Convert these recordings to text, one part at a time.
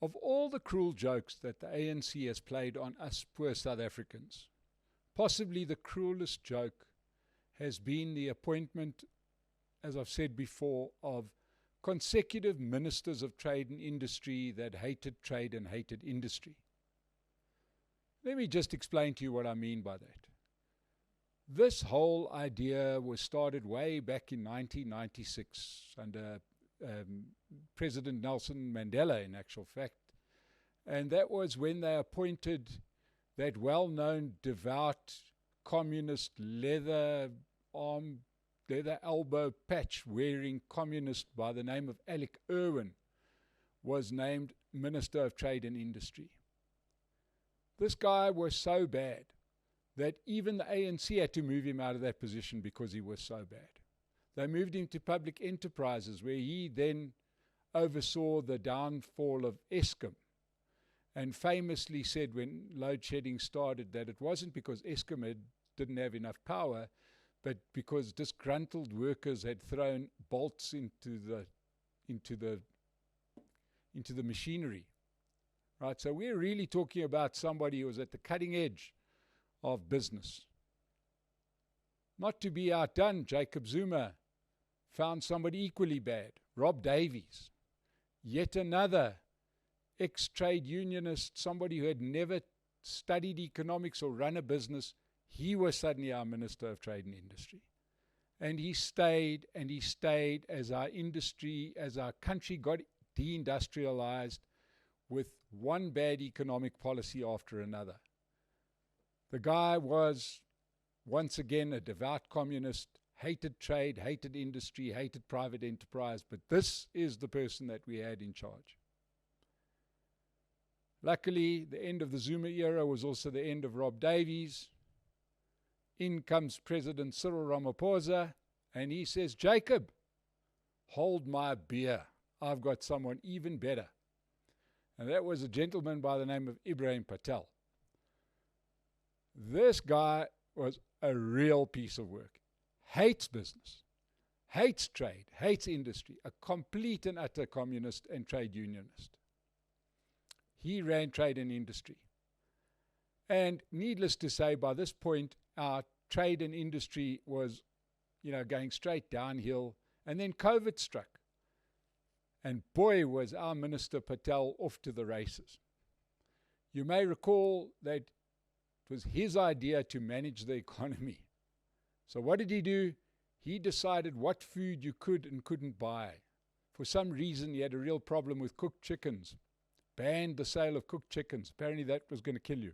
Of all the cruel jokes that the ANC has played on us poor South Africans, possibly the cruelest joke has been the appointment, as I've said before, of consecutive ministers of trade and industry that hated trade and hated industry. Let me just explain to you what I mean by that. This whole idea was started way back in 1996 under President Nelson Mandela, in actual fact. And that was when they appointed that well-known devout communist leather elbow patch wearing communist by the name of Alec Erwin was named Minister of Trade and Industry. This guy was so bad that even the ANC had to move him out of that position because he was so bad. They moved him to public enterprises, where he then oversaw the downfall of Eskom, and famously said when load shedding started that it wasn't because Eskom didn't have enough power, but because disgruntled workers had thrown bolts into the machinery. Right? So we're really talking about somebody who was at the cutting edge of business. Not to be outdone, Jacob Zuma found somebody equally bad, Rob Davies, yet another ex-trade unionist, somebody who had never studied economics or run a business. He was suddenly our Minister of Trade and Industry. And he stayed as our industry, as our country got deindustrialized with one bad economic policy after another. The guy was, once again, a devout communist, hated trade, hated industry, hated private enterprise, but this is the person that we had in charge. Luckily, the end of the Zuma era was also the end of Rob Davies. In comes President Cyril Ramaphosa, and he says, Jacob, hold my beer. I've got someone even better. And that was a gentleman by the name of Ibrahim Patel. This guy was a real piece of work. Hates business, hates trade, hates industry, a complete and utter communist and trade unionist. He ran trade and industry. And needless to say, by this point, our trade and industry was, going straight downhill. And then COVID struck. And boy, was our Minister Patel off to the races. You may recall that it was his idea to manage the economy. So what did he do? He decided what food you could and couldn't buy. For some reason, he had a real problem with cooked chickens. Banned the sale of cooked chickens. Apparently that was going to kill you.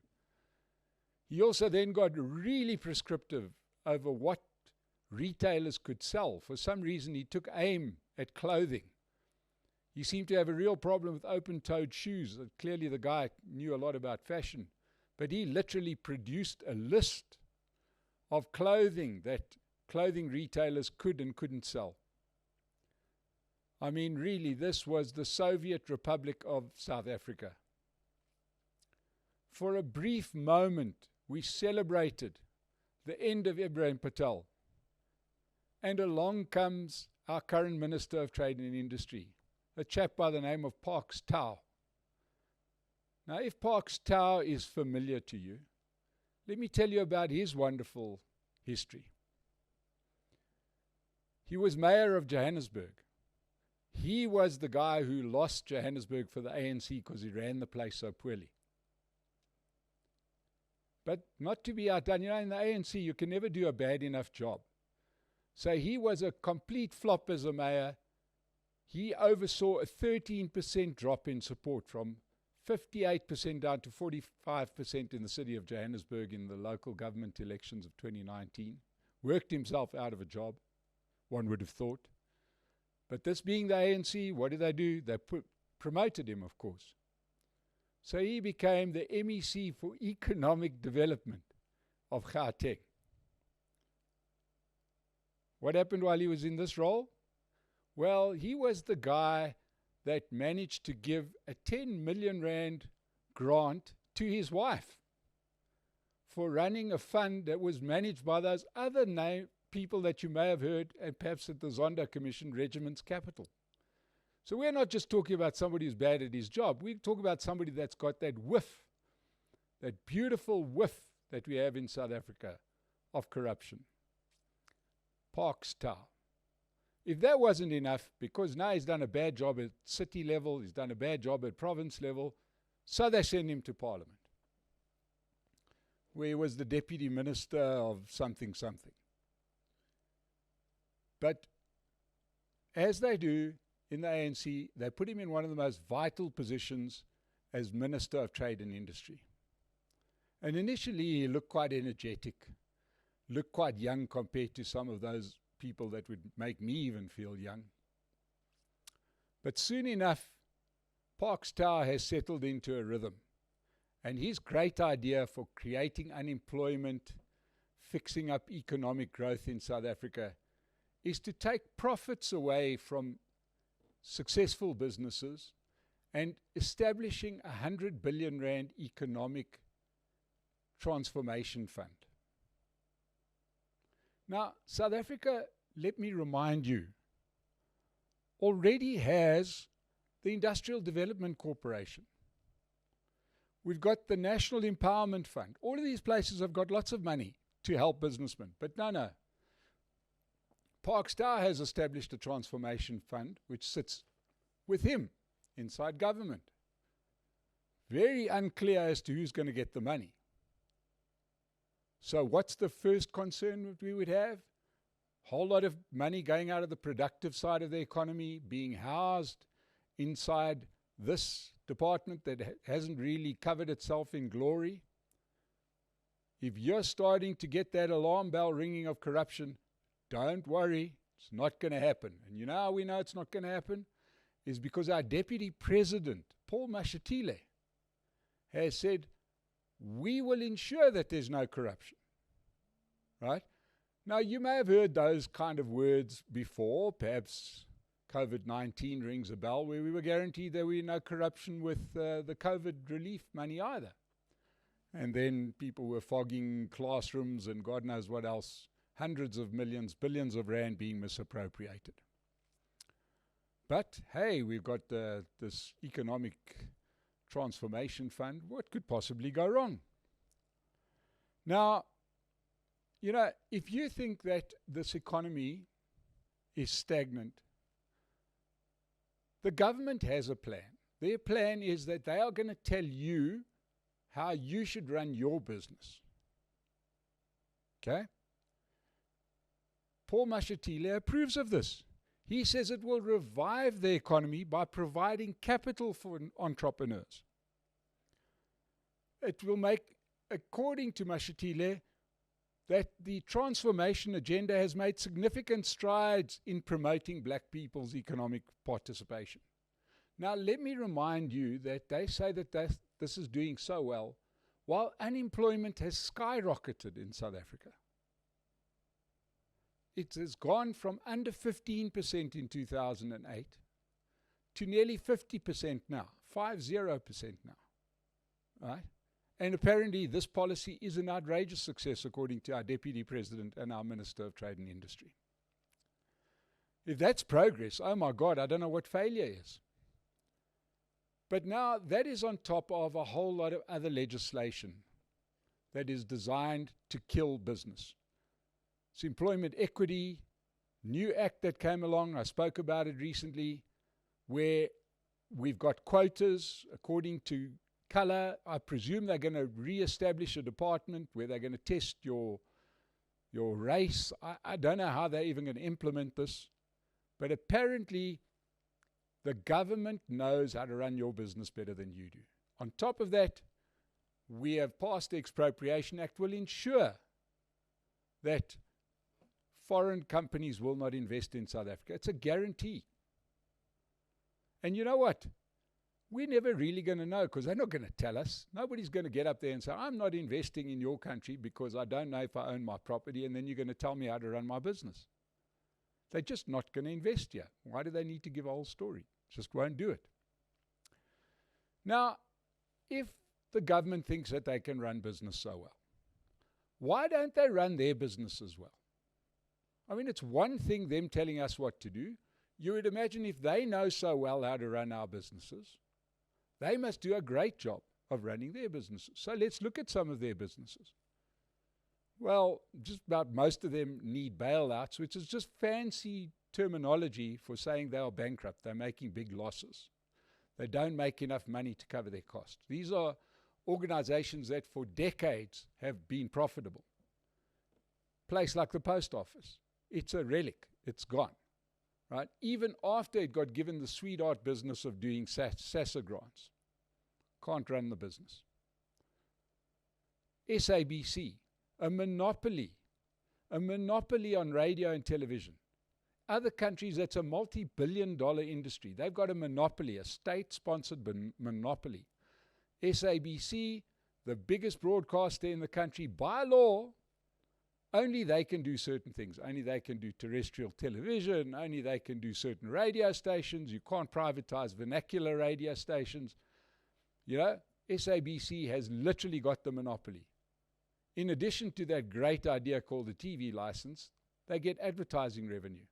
He also then got really prescriptive over what retailers could sell. For some reason, he took aim at clothing. He seemed to have a real problem with open-toed shoes. Clearly the guy knew a lot about fashion. But he literally produced a list of clothing that clothing retailers could and couldn't sell. I mean, really, this was the Soviet Republic of South Africa. For a brief moment, we celebrated the end of Ibrahim Patel. And along comes our current Minister of Trade and Industry, a chap by the name of Parks Tau. Now, if Parks Tau is familiar to you, let me tell you about his wonderful history. He was mayor of Johannesburg. He was the guy who lost Johannesburg for the ANC because he ran the place so poorly. But not to be outdone, in the ANC you can never do a bad enough job. So he was a complete flop as a mayor. He oversaw a 13% drop in support from 58% down to 45% in the city of Johannesburg in the local government elections of 2019. Worked himself out of a job, one would have thought. But this being the ANC, what did they do? They promoted him, of course. So he became the MEC for Economic Development of Gauteng. What happened while he was in this role? Well, he was the guy that managed to give a 10 million rand grant to his wife for running a fund that was managed by those other people that you may have heard, and perhaps at the Zondo Commission, Regiment's Capital. So we're not just talking about somebody who's bad at his job. We talk about somebody that's got that whiff, that beautiful whiff that we have in South Africa of corruption. Parks Tower. If that wasn't enough, because now he's done a bad job at city level, he's done a bad job at province level, so they send him to Parliament, where he was the deputy minister of something. But as they do in the ANC, they put him in one of the most vital positions as Minister of Trade and Industry. And initially he looked quite energetic, looked quite young compared to some of those people that would make me even feel young. But soon enough, Parks Tower has settled into a rhythm. And his great idea for creating unemployment, fixing up economic growth in South Africa, is to take profits away from successful businesses and establishing a 100 billion rand economic transformation fund. Now, South Africa, let me remind you, already has the Industrial Development Corporation. We've got the National Empowerment Fund. All of these places have got lots of money to help businessmen. But no. Parks Tower has established a transformation fund which sits with him inside government. Very unclear as to who's going to get the money. So what's the first concern that we would have? Whole lot of money going out of the productive side of the economy, being housed inside this department that hasn't really covered itself in glory. If you're starting to get that alarm bell ringing of corruption, don't worry, it's not going to happen. And you know how we know it's not going to happen? Is because our Deputy President, Paul Mashatile, has said, we will ensure that there's no corruption. Right? Now, you may have heard those kind of words before. Perhaps COVID-19 rings a bell, where we were guaranteed there would be no corruption with the COVID relief money either. And then people were fogging classrooms and God knows what else. Hundreds of millions, billions of rand being misappropriated. But, hey, we've got this economic transformation fund. What could possibly go wrong? Now, you know, if you think that this economy is stagnant, the government has a plan. Their plan is that they are going to tell you how you should run your business. Okay? Paul Mashatile approves of this. He says it will revive the economy by providing capital for entrepreneurs. It will make, according to Mashatile, that the transformation agenda has made significant strides in promoting black people's economic participation. Now, let me remind you that they say that this is doing so well, while unemployment has skyrocketed in South Africa. It has gone from under 15% in 2008 to nearly 50% now, 50% now, right? And apparently this policy is an outrageous success according to our Deputy President and our Minister of Trade and Industry. If that's progress, oh my God, I don't know what failure is. But now that is on top of a whole lot of other legislation that is designed to kill business. It's employment equity, new act that came along, I spoke about it recently, where we've got quotas according to color. I presume they're going to re-establish a department where they're going to test your race. I don't know how they're even going to implement this, but apparently the government knows how to run your business better than you do. On top of that, we have passed the Expropriation Act, will ensure that foreign companies will not invest in South Africa. It's a guarantee. And you know what? We're never really going to know because they're not going to tell us. Nobody's going to get up there and say, I'm not investing in your country because I don't know if I own my property, and then you're going to tell me how to run my business. They're just not going to invest here. Why do they need to give a whole story? Just won't do it. Now, if the government thinks that they can run business so well, why don't they run their business as well? I mean, it's one thing them telling us what to do. You would imagine if they know so well how to run our businesses, they must do a great job of running their businesses. So let's look at some of their businesses. Well, just about most of them need bailouts, which is just fancy terminology for saying they are bankrupt. They're making big losses. They don't make enough money to cover their costs. These are organizations that for decades have been profitable. Place like the post office, it's a relic. It's gone. Right? Even after it got given the sweetheart business of doing SASSA grants. Can't run the business. SABC, a monopoly on radio and television. Other countries, that's a multi-billion-dollar industry. They've got a monopoly, a state-sponsored monopoly. SABC, the biggest broadcaster in the country, by law, only they can do certain things. Only they can do terrestrial television. Only they can do certain radio stations. You can't privatize vernacular radio stations. You know, SABC has literally got the monopoly. In addition to that great idea called the TV license, they get advertising revenue.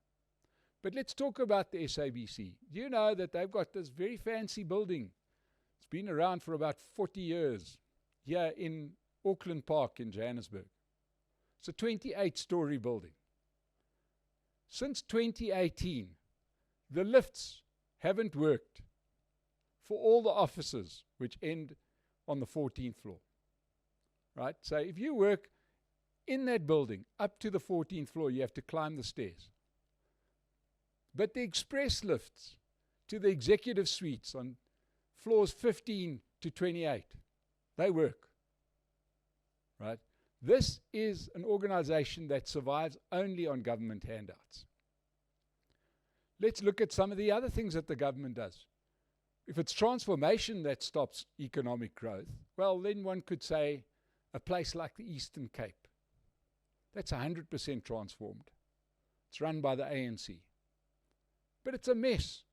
But let's talk about the SABC. Do you know that they've got this very fancy building? It's been around for about 40 years here in Auckland Park in Johannesburg. It's a 28-story building. Since 2018, the lifts haven't worked for all the offices which end on the 14th floor. Right? So if you work in that building up to the 14th floor, you have to climb the stairs. But the express lifts to the executive suites on floors 15 to 28, they work. Right? This is an organization that survives only on government handouts. Let's look at some of the other things that the government does. If it's transformation that stops economic growth, well, then one could say a place like the Eastern Cape. That's 100% transformed. It's run by the ANC. But it's a mess.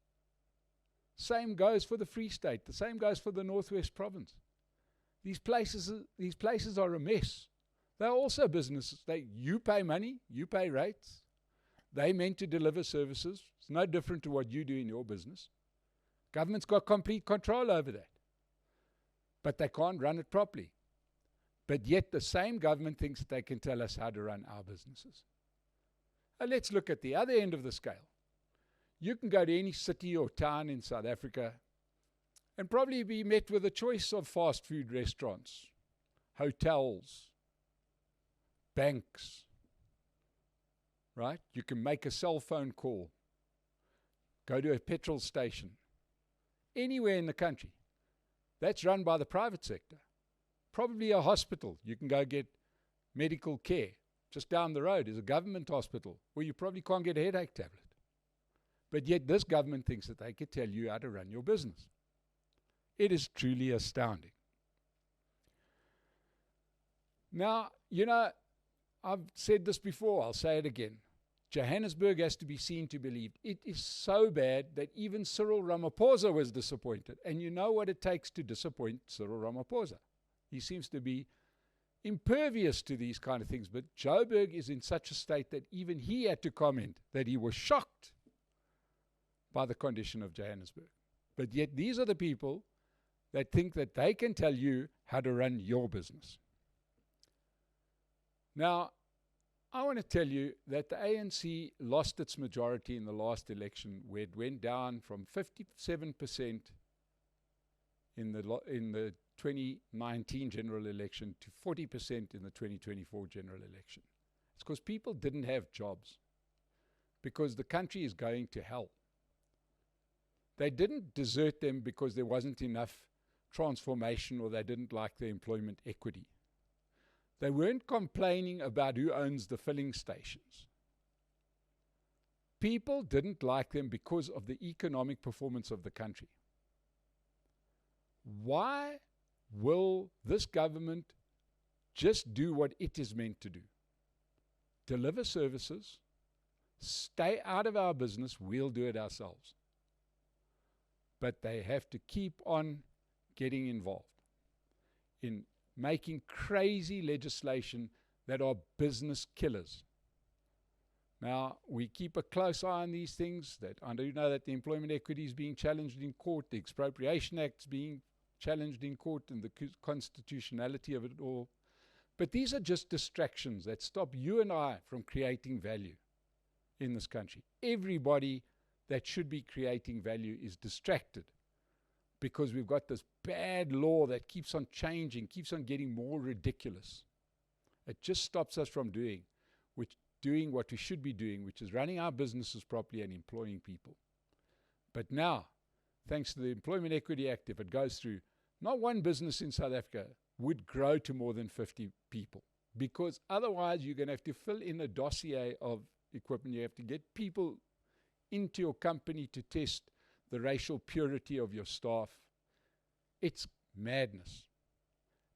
Same goes for the Free State. The same goes for the Northwest Province. These places are a mess. They're also businesses. You pay money, you pay rates. They're meant to deliver services. It's no different to what you do in your business. Government's got complete control over that. But they can't run it properly. But yet the same government thinks that they can tell us how to run our businesses. Now let's look at the other end of the scale. You can go to any city or town in South Africa and probably be met with a choice of fast food restaurants, hotels, banks, right? You can make a cell phone call, go to a petrol station, anywhere in the country. That's run by the private sector. Probably a hospital. You can go get medical care. Just down the road is a government hospital where you probably can't get a headache tablet. But yet this government thinks that they can tell you how to run your business. It is truly astounding. Now, you know, I've said this before, I'll say it again. Johannesburg has to be seen to believe. It is so bad that even Cyril Ramaphosa was disappointed. And you know what it takes to disappoint Cyril Ramaphosa. He seems to be impervious to these kind of things. But Joburg is in such a state that even he had to comment that he was shocked by the condition of Johannesburg. But yet these are the people that think that they can tell you how to run your business. Now, I want to tell you that the ANC lost its majority in the last election, where it went down from 57% in the 2019 general election to 40% in the 2024 general election. It's because people didn't have jobs, because the country is going to hell. They didn't desert them because there wasn't enough transformation or they didn't like the employment equity. They weren't complaining about who owns the filling stations. People didn't like them because of the economic performance of the country. Why will this government just do what it is meant to do? Deliver services, stay out of our business, we'll do it ourselves. But they have to keep on getting involved in making crazy legislation that are business killers. Now, we keep a close eye on these things. That I do know that the Employment Equity is being challenged in court, the Expropriation Act is being challenged in court, and the constitutionality of it all. But these are just distractions that stop you and I from creating value in this country. Everybody that should be creating value is distracted because we've got this bad law that keeps on changing, keeps on getting more ridiculous. It just stops us from doing what we should be doing, which is running our businesses properly and employing people. But now, thanks to the Employment Equity Act, if it goes through, not one business in South Africa would grow to more than 50 people, because otherwise you're going to have to fill in a dossier of equipment. You have to get people into your company to test the racial purity of your staff. It's madness.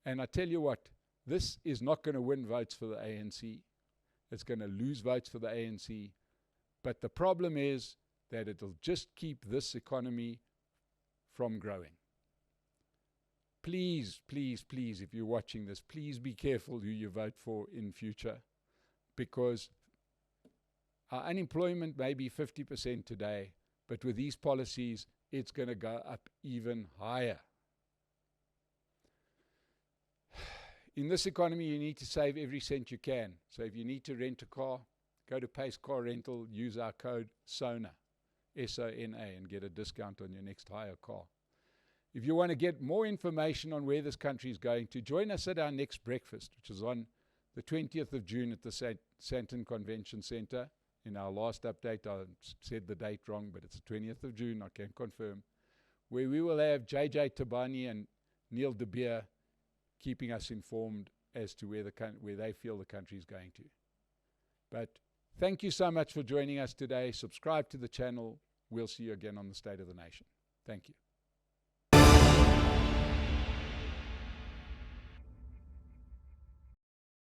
And I tell you what, this is not going to win votes for the ANC. It's going to lose votes for the ANC. But the problem is that it'll just keep this economy from growing. Please, please, please, if you're watching this, please be careful who you vote for in future, because our unemployment may be 50% today, but with these policies, it's going to go up even higher. In this economy, you need to save every cent you can. So if you need to rent a car, go to Pace Car Rental, use our code SONA, S-O-N-A, and get a discount on your next hire car. If you want to get more information on where this country is going to, join us at our next breakfast, which is on the 20th of June at the Sandton Convention Centre. In our last update, I said the date wrong, but it's the 20th of June, I can confirm, where we will have JJ Tabani and Neil De Beer keeping us informed as to where they feel the country is going to. But thank you so much for joining us today. Subscribe to the channel. We'll see you again on the State of the Nation. Thank you.